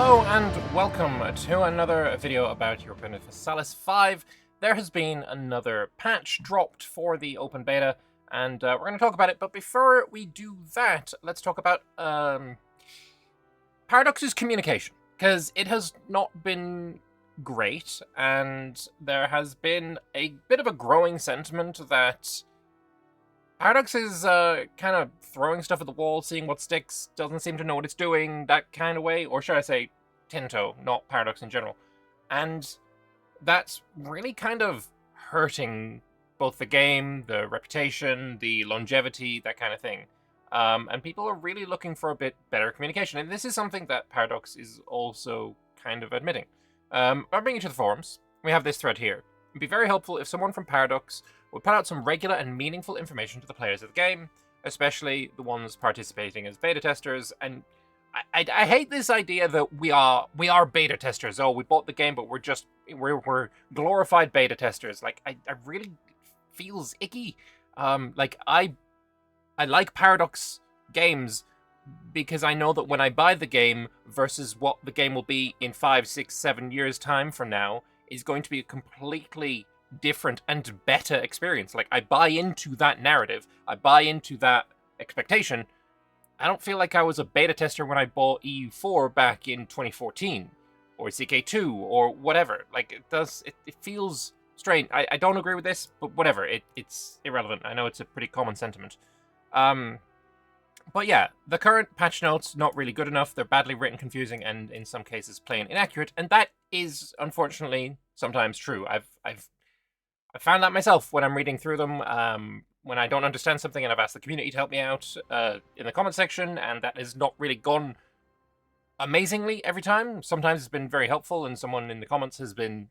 Hello and welcome to another video about Europa Universalis 5. There has been another patch dropped for the open beta, and we're going to talk about it. But before we do that, let's talk about Paradox's communication, because it has not been great, and there has been a bit of a growing sentiment that Paradox is kind of throwing stuff at the wall, seeing what sticks, doesn't seem to know what it's doing, that kind of way. Or should I say Tinto, not Paradox in general. And that's really kind of hurting both the game, the reputation, the longevity, that kind of thing. And people are really looking for a bit better communication. And this is something that Paradox is also kind of admitting. I'll bring you to the forums. We have this thread here. It'd be very helpful if someone from Paradox would put out some regular and meaningful information to the players of the game, especially the ones participating as beta testers. And I hate this idea that we are beta testers. Oh, we bought the game, but we're glorified beta testers. Like I really feels icky. I like Paradox games because I know that when I buy the game versus what the game will be in 5, 6, 7 years time from now is going to be a completely different and better experience. Like, I buy into that narrative. I buy into that expectation. I don't feel like I was a beta tester when I bought EU4 back in 2014, or CK2, or whatever. Like, it feels strange. I don't agree with this, but whatever. It's irrelevant. I know it's a pretty common sentiment. But yeah, the current patch notes, not really good enough. They're badly written, confusing, and in some cases plain inaccurate. And that is, unfortunately, sometimes true. I've found that myself when I'm reading through them, when I don't understand something and I've asked the community to help me out in the comment section, and that has not really gone amazingly every time. Sometimes it's been very helpful, and someone in the comments has been,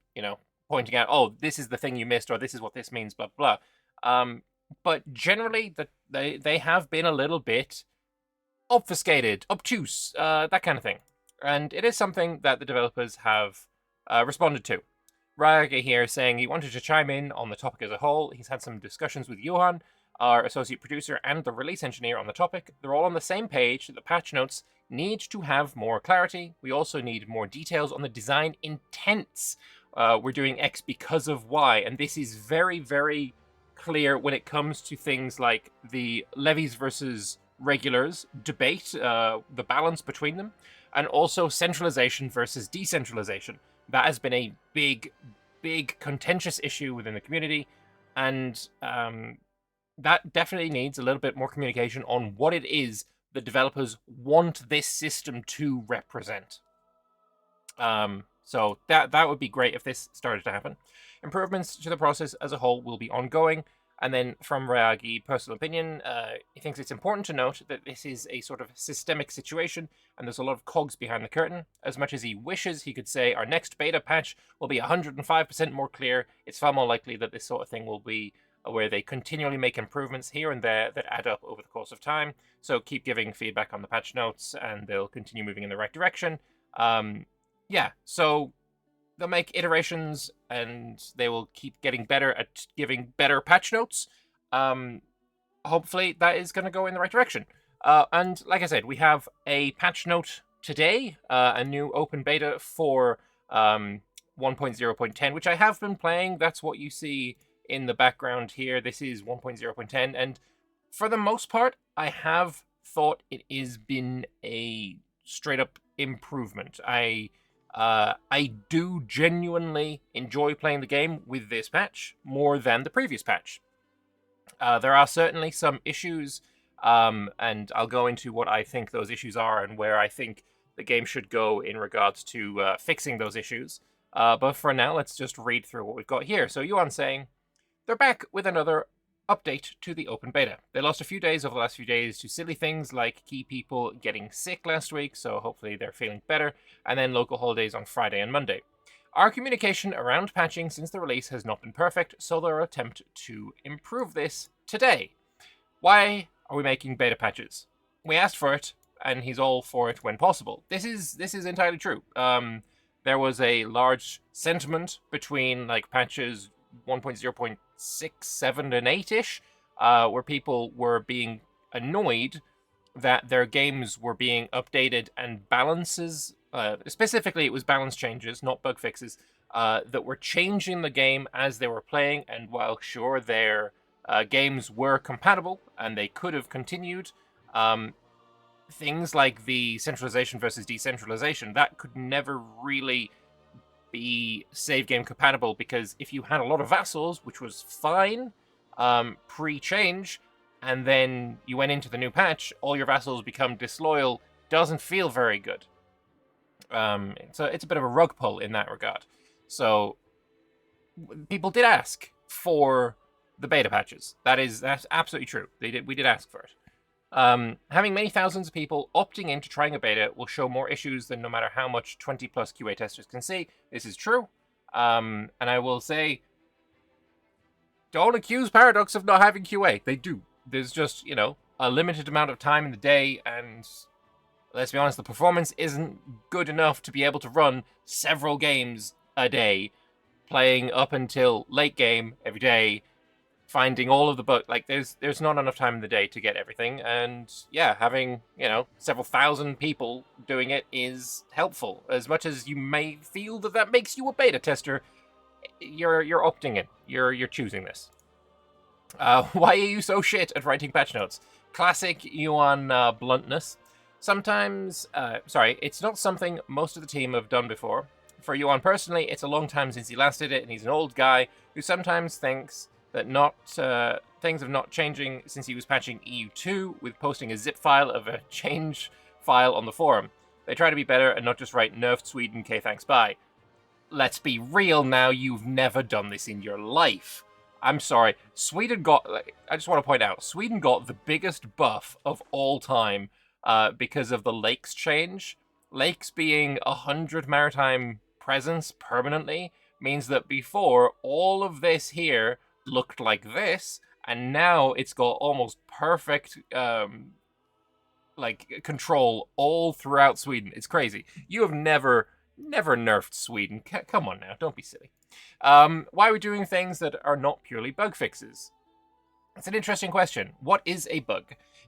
pointing out, oh, this is the thing you missed, or this is what this means, blah, blah. But generally, they have been a little bit obfuscated, obtuse, that kind of thing. And it is something that the developers have responded to. Raga here saying he wanted to chime in on the topic as a whole. He's had some discussions with Johan, our associate producer, and the release engineer on the topic. They're all on the same page that the patch notes need to have more clarity. We also need more details on the design intents. We're doing X because of Y, and this is very, very clear when it comes to things like the levies versus regulars debate, the balance between them, and also centralization versus decentralization. That has been a big contentious issue within the community, and that definitely needs a little bit more communication on what it is the developers want this system to represent. So that would be great if this started to happen. Improvements to the process as a whole will be ongoing. And then from Rayagi, personal opinion, he thinks it's important to note that this is a sort of systemic situation, and there's a lot of cogs behind the curtain. As much as he wishes he could say our next beta patch will be 105% more clear, it's far more likely that this sort of thing will be where they continually make improvements here and there that add up over the course of time. So keep giving feedback on the patch notes, and they'll continue moving in the right direction. Yeah, so they'll make iterations, and they will keep getting better at giving better patch notes. Hopefully that is going to go in the right direction. And like I said, we have a patch note today, a new open beta for 1.0.10, which I have been playing. That's what you see in the background here. This is 1.0.10, and for the most part, I have thought it has been a straight-up improvement. I do genuinely enjoy playing the game with this patch more than the previous patch. There are certainly some issues, and I'll go into what I think those issues are and where I think the game should go in regards to fixing those issues. But for now, let's just read through what we've got here. So Yuan's saying, they're back with another update to the open beta. They lost a few days over the last few days to silly things like key people getting sick last week, so hopefully they're feeling better, and then local holidays on Friday and Monday. Our communication around patching since the release has not been perfect, so they'll attempt to improve this today. Why are we making beta patches? We asked for it, and he's all for it when possible. This is entirely true. There was a large sentiment between like patches 1.0.6, 7, and 8-ish, where people were being annoyed that their games were being updated and balances specifically it was balance changes, not bug fixes, that were changing the game as they were playing. And while sure their games were compatible and they could have continued, things like the centralization versus decentralization, that could never really be save game compatible, because if you had a lot of vassals, which was fine pre-change, and then you went into the new patch, all your vassals become disloyal, doesn't feel very good. So it's a bit of a rug pull in that regard. So people did ask for the beta patches. That's absolutely true. We did ask for it. Having many thousands of people opting into trying a beta will show more issues than no matter how much 20 plus QA testers can see. This is true. And I will say, don't accuse Paradox of not having QA. They do. There's just, a limited amount of time in the day, and let's be honest, the performance isn't good enough to be able to run several games a day, playing up until late game every day, finding all of the bugs. Like, there's not enough time in the day to get everything, and yeah, having, several thousand people doing it is helpful. As much as you may feel that makes you a beta tester, you're opting in. You're choosing this. Why are you so shit at writing patch notes? Classic Yuan bluntness. Sometimes, it's not something most of the team have done before. For Yuan personally, it's a long time since he last did it, and he's an old guy who sometimes thinks that things are not changing since he was patching EU2 with posting a zip file of a change file on the forum. They try to be better and not just write nerfed Sweden, K thanks bye. Let's be real now, you've never done this in your life. I'm sorry, Sweden got, I just want to point out, Sweden got the biggest buff of all time because of the Lakes change. Lakes being 100 maritime presence permanently means that before, all of this here looked like this, and now it's got almost perfect control all throughout Sweden. It's crazy. You have never nerfed Sweden. Come on now, don't be silly. Why are we doing things that are not purely bug fixes? It's an interesting question. What is a bug?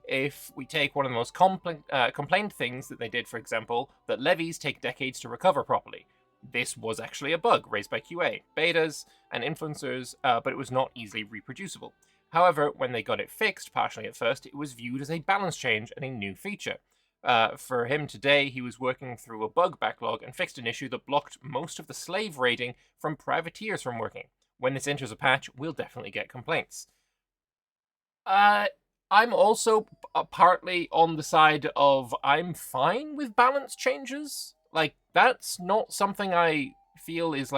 If we take one of the most complained things that they did, for example, that levies take decades to recover properly. This was actually a bug raised by QA, betas, and influencers, but it was not easily reproducible. However, when they got it fixed, partially at first, it was viewed as a balance change and a new feature. For him today, he was working through a bug backlog and fixed an issue that blocked most of the slave raiding from privateers from working. When this enters a patch, we'll definitely get complaints. I'm also partly on the side of I'm fine with balance changes. Like, that's not something I feel is,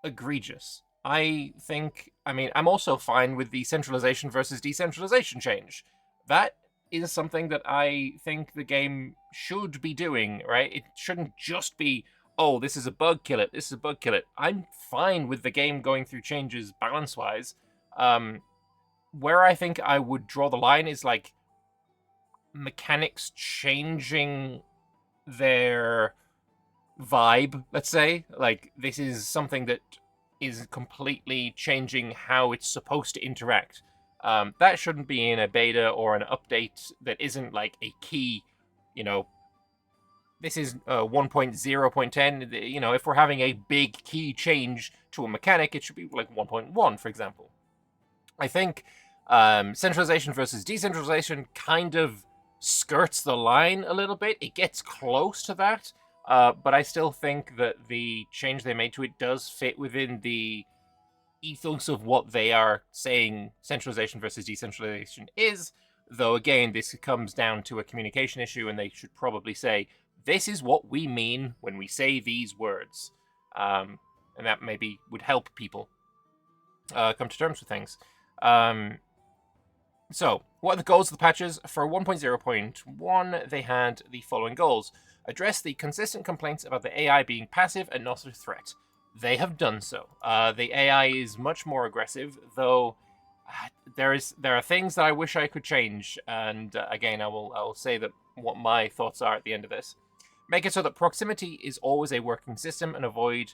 egregious. I'm also fine with the centralization versus decentralization change. That is something that I think the game should be doing, right? It shouldn't just be, oh, this is a bug, kill it, this is a bug, kill it. I'm fine with the game going through changes balance-wise. Where I think I would draw the line is, mechanics changing their vibe, let's say. This is something that is completely changing how it's supposed to interact. That shouldn't be in a beta or an update that isn't, a key, this is 1.0.10, if we're having a big key change to a mechanic, it should be 1.1, for example. I think centralization versus decentralization kind of skirts the line a little bit. It gets close to that, but I still think that the change they made to it does fit within the ethos of what they are saying centralization versus decentralization is, though again, this comes down to a communication issue, and they should probably say, this is what we mean when we say these words. And that maybe would help people come to terms with things. So, what are the goals of the patches? For 1.0.1, they had the following goals. Address the consistent complaints about the AI being passive and not a threat. They have done so. The AI is much more aggressive, though there are things that I wish I could change, and again, I will say that what my thoughts are at the end of this. Make it so that proximity is always a working system, and avoid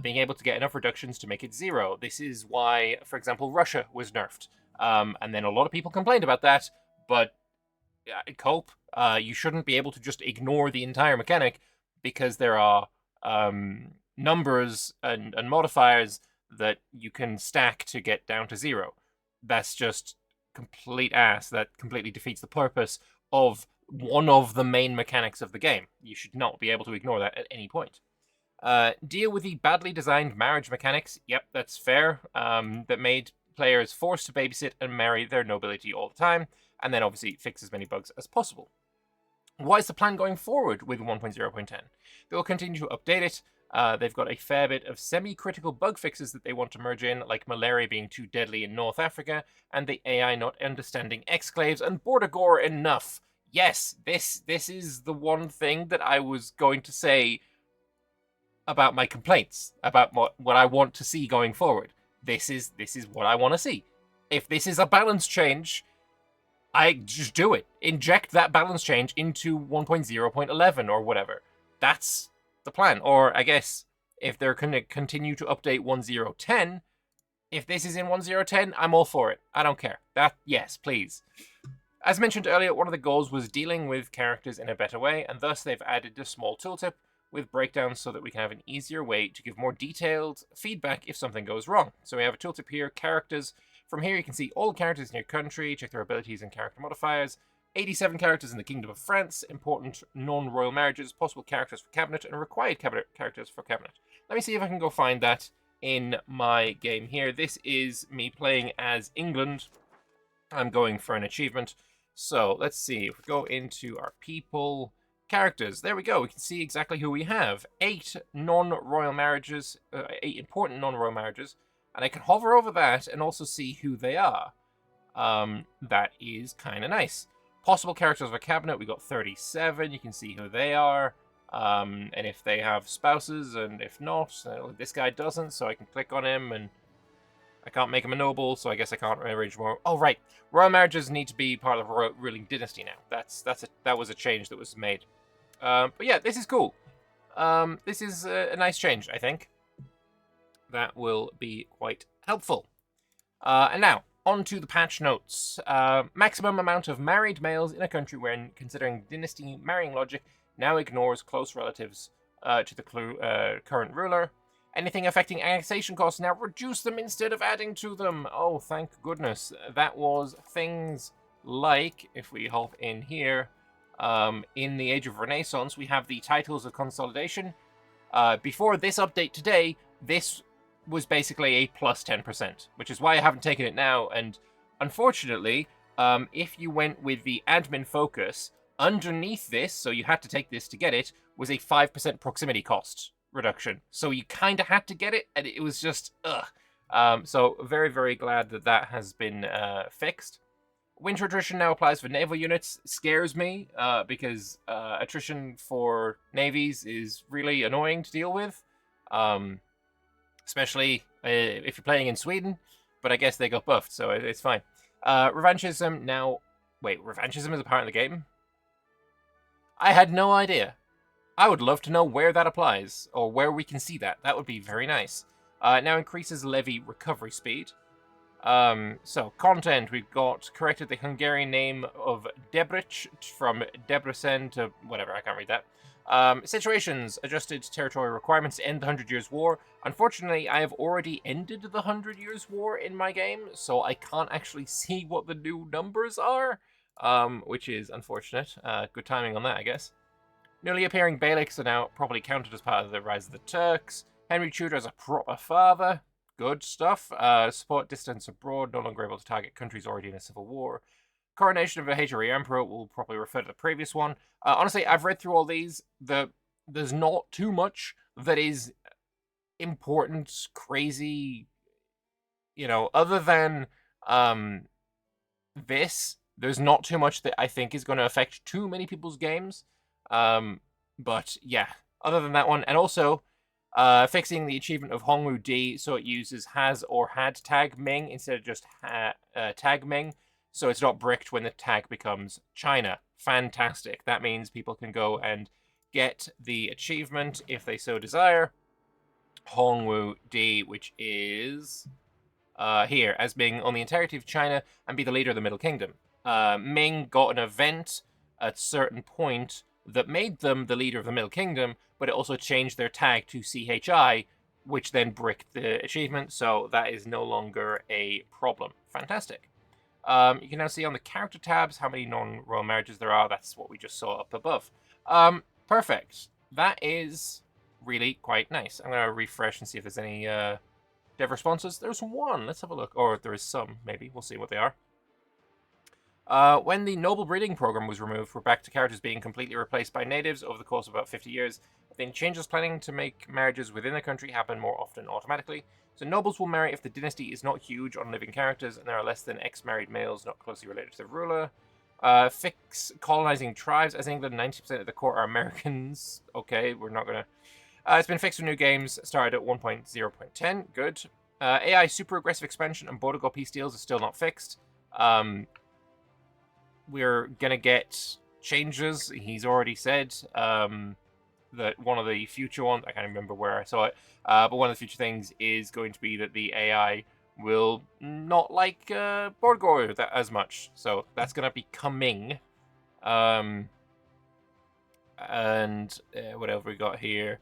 being able to get enough reductions to make it 0. This is why, for example, Russia was nerfed. And then a lot of people complained about that, but cope. You shouldn't be able to just ignore the entire mechanic because there are numbers and modifiers that you can stack to get down to 0. That's just complete ass. That completely defeats the purpose of one of the main mechanics of the game. You should not be able to ignore that at any point. Deal with the badly designed marriage mechanics. Yep, that's fair. That made players forced to babysit and marry their nobility all the time, and then obviously fix as many bugs as possible. What is the plan going forward with 1.0.10? They will continue to update it. They've got a fair bit of semi-critical bug fixes that they want to merge in, like malaria being too deadly in North Africa, and the AI not understanding exclaves and border gore enough. Yes, this is the one thing that I was going to say about my complaints, about what I want to see going forward. This is what I want to see. If this is a balance change, I just do it. Inject that balance change into 1.0.11 or whatever. That's the plan. Or I guess if they're going to continue to update 1.0.10, if this is in 1.0.10, I'm all for it. I don't care. Yes, please. As mentioned earlier, one of the goals was dealing with characters in a better way, and thus they've added a small tooltip with breakdowns so that we can have an easier way to give more detailed feedback if something goes wrong. So we have a tooltip here, characters. From here you can see all the characters in your country, check their abilities and character modifiers, 87 characters in the Kingdom of France, important non-royal marriages, possible characters for cabinet, and required characters for cabinet. Let me see if I can go find that in my game here. This is me playing as England. I'm going for an achievement. So let's see, if we go into our people, characters, there we go. We can see exactly who we have. 8 non-royal marriages, 8 important non-royal marriages, and I can hover over that and also see who they are. That is kind of nice. Possible characters of a cabinet, we got 37. You can see who they are, and if they have spouses, and if not, this guy doesn't, so I can click on him, and I can't make him a noble, so I guess I can't arrange more. Oh, right. Royal marriages need to be part of a ruling dynasty now. That was a change that was made. But yeah, this is cool. This is a nice change, I think. That will be quite helpful. And now, on to the patch notes. Maximum amount of married males in a country when considering dynasty marrying logic now ignores close relatives to the current ruler. Anything affecting annexation costs now reduce them instead of adding to them. Oh, thank goodness. That was things like, if we hop in here, in the Age of Renaissance, we have the titles of consolidation. Before this update today, this was basically a plus 10%, which is why I haven't taken it now. And unfortunately, if you went with the admin focus, underneath this, so you had to take this to get it, was a 5% proximity cost reduction. So you kind of had to get it, and it was just, ugh. So very, very glad that that has been fixed. Winter attrition now applies for naval units. Scares me, because attrition for navies is really annoying to deal with. Especially if you're playing in Sweden, but I guess they got buffed, so it's fine. Revanchism now... Wait, revanchism is a part of the game? I had no idea. I would love to know where that applies, or where we can see that. That would be very nice. Now increases levy recovery speed. So, content, we've got corrected the Hungarian name of Debrich from Debrecen to whatever, I can't read that. Situations, adjusted territorial requirements to end the 100 Years' War. Unfortunately, I have already ended the 100 Years' War in my game, so I can't actually see what the new numbers are, which is unfortunate. Good timing on that, I guess. Newly appearing Beyliks are now properly counted as part of the Rise of the Turks. Henry Tudor as a proper father. Good stuff. Support distance abroad, no longer able to target countries already in a civil war. Coronation of a Hegemony Emperor will probably refer to the previous one. Honestly, I've read through all these. There's not too much that is important, crazy, other than this. There's not too much that I think is going to affect too many people's games. But yeah, other than that one, and also fixing the achievement of Hongwu D so it uses has or had tag Ming instead of just tag Ming, so it's not bricked when the tag becomes China. Fantastic. That means people can go and get the achievement if they so desire. Hongwu D, which is here, as Ming on the entirety of China and be the leader of the Middle Kingdom. Ming got an event at a certain point that made them the leader of the Middle Kingdom, but it also changed their tag to CHI, which then bricked the achievement, so that is no longer a problem. Fantastic. You can now see on the character tabs how many non-royal marriages there are. That's what we just saw up above. Perfect. That is really quite nice. I'm going to refresh and see if there's any dev responses. There's one. Let's have a look. Or there is some, maybe. We'll see what they are. When the noble breeding program was removed, we're back to characters being completely replaced by natives over the course of about 50 years. Then changes planning to make marriages within the country happen more often automatically. So nobles will marry if the dynasty is not huge on living characters and there are less than ex-married males not closely related to the ruler. Fix colonizing tribes. As in England, 90% of the court are Americans. Okay, we're not gonna... it's been fixed for new games, started at 1.0.10. Good. AI super aggressive expansion and border peace deals are still not fixed. We're gonna get changes. He's already said that one of the future ones, I can't remember where I saw it, but one of the future things is going to be that the AI will not like Borgor that as much. So that's going to be coming. And what else we got here?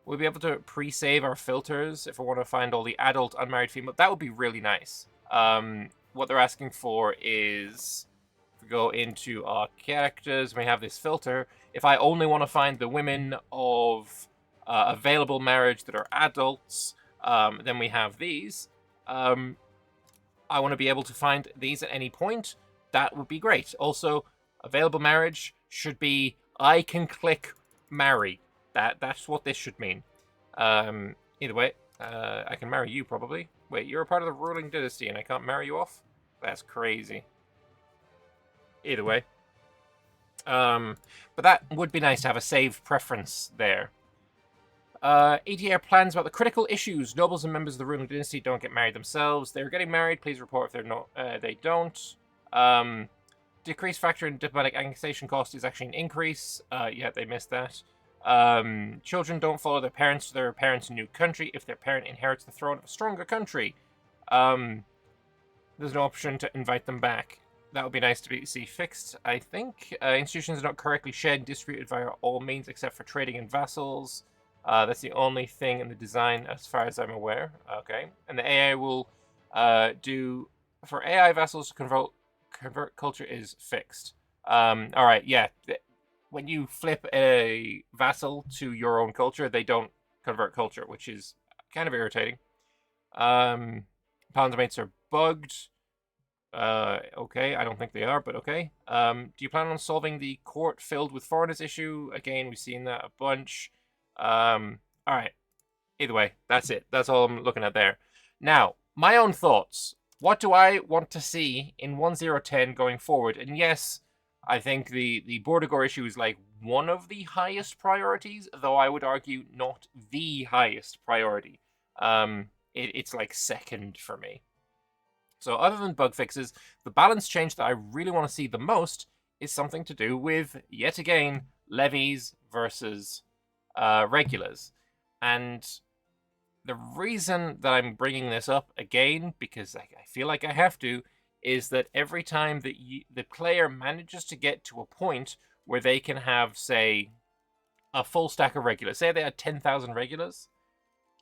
We'll be able to pre-save our filters if we want to find all the adult unmarried female. That would be really nice. What they're asking for is, if we go into our characters, we have this filter. If I only want to find the women of available marriage that are adults, then we have these. I want to be able to find these at any point. That would be great. Also, available marriage should be I can click marry. That's what this should mean. Either way, I can marry you probably. Wait, you're a part of the ruling dynasty and I can't marry you off? That's crazy. Either way. But that would be nice to have a saved preference there. ETA plans about the critical issues. Nobles and members of the ruling dynasty don't get married themselves. They're getting married. Please report if they're not. They don't. Decreased factor in diplomatic annexation cost is actually an increase. Yeah, they missed that. Children don't follow their parents to their parents' new country if their parent inherits the throne of a stronger country. There's no option to invite them back. That would be nice to see fixed, I think. Institutions are not correctly shared and distributed via all means except for trading and vassals. That's the only thing in the design as far as I'm aware. Okay. And the AI will do... For AI vassals to convert culture is fixed. Alright, yeah. When you flip a vassal to your own culture, they don't convert culture, which is kind of irritating. Palindromates are bugged. Okay, I don't think they are, but okay. Do you plan on solving the court filled with foreigners issue? Again, we've seen that a bunch. Alright. Either way, that's it. That's all I'm looking at there. Now, my own thoughts. What do I want to see in 1.0.10 going forward? And yes, I think the Border issue is like one of the highest priorities, though I would argue not the highest priority. It's like second for me. So other than bug fixes, the balance change that I really want to see the most is something to do with, yet again, levies versus regulars. And the reason that I'm bringing this up again, because I feel like I have to, is that every time that the player manages to get to a point where they can have, say, a full stack of regulars, say they had 10,000 regulars,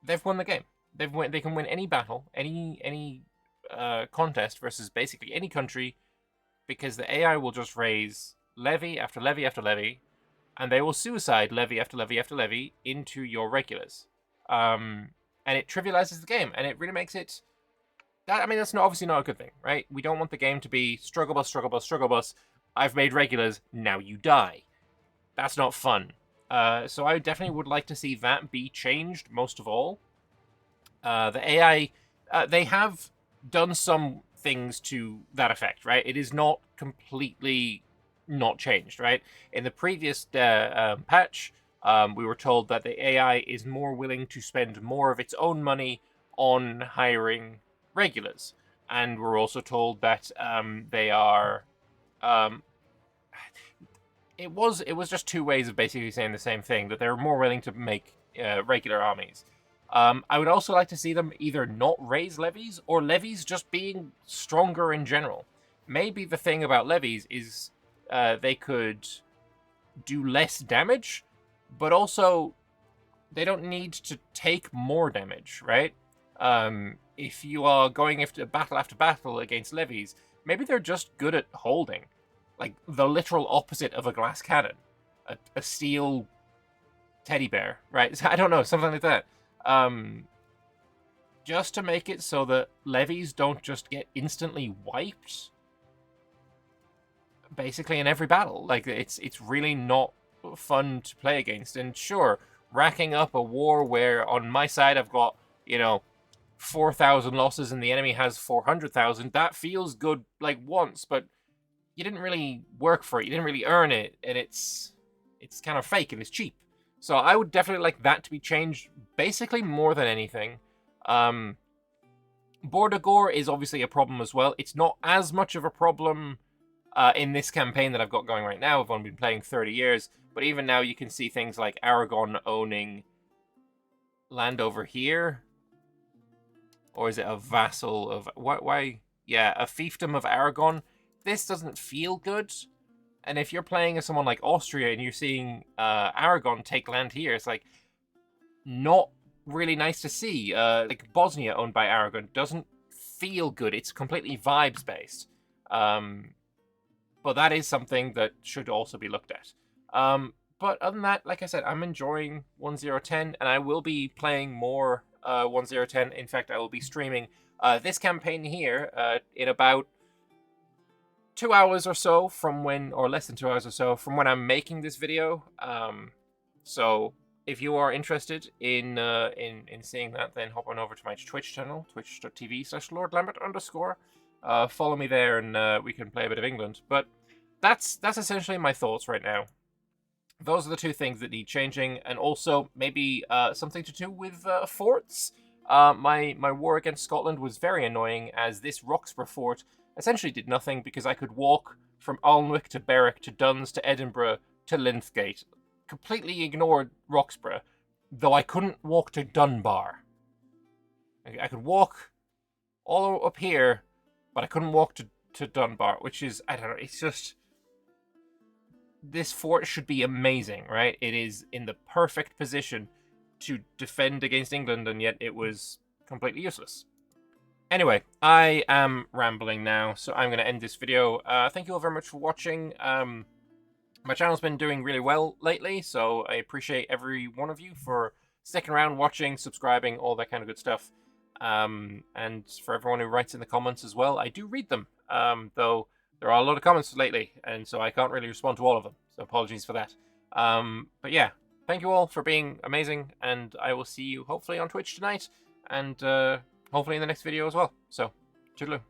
they've won the game. They can win any battle, any contest versus basically any country, because the AI will just raise levy after levy after levy, and they will suicide levy after levy after levy into your regulars. And it trivializes the game, and it really makes it... I mean, that's obviously not a good thing, right? We don't want the game to be struggle bus, struggle bus, struggle bus. I've made regulars, now you die. That's not fun. So I definitely would like to see that be changed most of all. The AI, they have done some things to that effect, right? It is not completely not changed, right? In the previous patch, we were told that the AI is more willing to spend more of its own money on hiring regulars, and we're also told that they are it was just two ways of basically saying the same thing, that they're more willing to make regular armies. I would also like to see them either not raise levies, or levies just being stronger in general. Maybe the thing about levies is they could do less damage, but also they don't need to take more damage, right? If you are going after battle against levies, maybe they're just good at holding. Like the literal opposite of a glass cannon. A steel teddy bear, right? I don't know, something like that. Just to make it so that levies don't just get instantly wiped, basically in every battle. Like it's really not fun to play against. And sure, racking up a war where on my side I've got 4,000 losses and the enemy has 400,000. That feels good like once, but you didn't really work for it. You didn't really earn it, and it's kind of fake and it's cheap. So I would definitely like that to be changed, basically more than anything. Border gore is obviously a problem as well. It's not as much of a problem in this campaign that I've got going right now. I've only been playing 30 years, but even now you can see things like Aragon owning land over here. Or is it a vassal of... Why? Yeah, a fiefdom of Aragon. This doesn't feel good. And if you're playing as someone like Austria and you're seeing Aragon take land here, it's like not really nice to see. Like Bosnia owned by Aragon doesn't feel good. It's completely vibes based. But that is something that should also be looked at. But other than that, like I said, I'm enjoying 1010, and I will be playing more 1010. In fact, I will be streaming this campaign here in about 2 hours or so from when, or less than 2 hours or so from when I'm making this video. So if you are interested in seeing that, then hop on over to my Twitch channel, twitch.tv/LordLambert_. Follow me there, and we can play a bit of England. But that's essentially my thoughts right now. Those are the two things that need changing, and also maybe something to do with forts. My war against Scotland was very annoying, as this Roxburgh fort essentially did nothing because I could walk from Alnwick to Berwick to Duns to Edinburgh to Linthgate. Completely ignored Roxburgh, though I couldn't walk to Dunbar. I could walk all up here, but I couldn't walk to Dunbar, which is, I don't know, it's just... This fort should be amazing, right? It is in the perfect position to defend against England, and yet it was completely useless. Anyway, I am rambling now, so I'm going to end this video. Thank you all very much for watching. My channel's been doing really well lately, so I appreciate every one of you for sticking around, watching, subscribing, all that kind of good stuff. And for everyone who writes in the comments as well, I do read them, though there are a lot of comments lately, and so I can't really respond to all of them, so apologies for that. But yeah, thank you all for being amazing, and I will see you hopefully on Twitch tonight, and hopefully in the next video as well. So, toodaloo.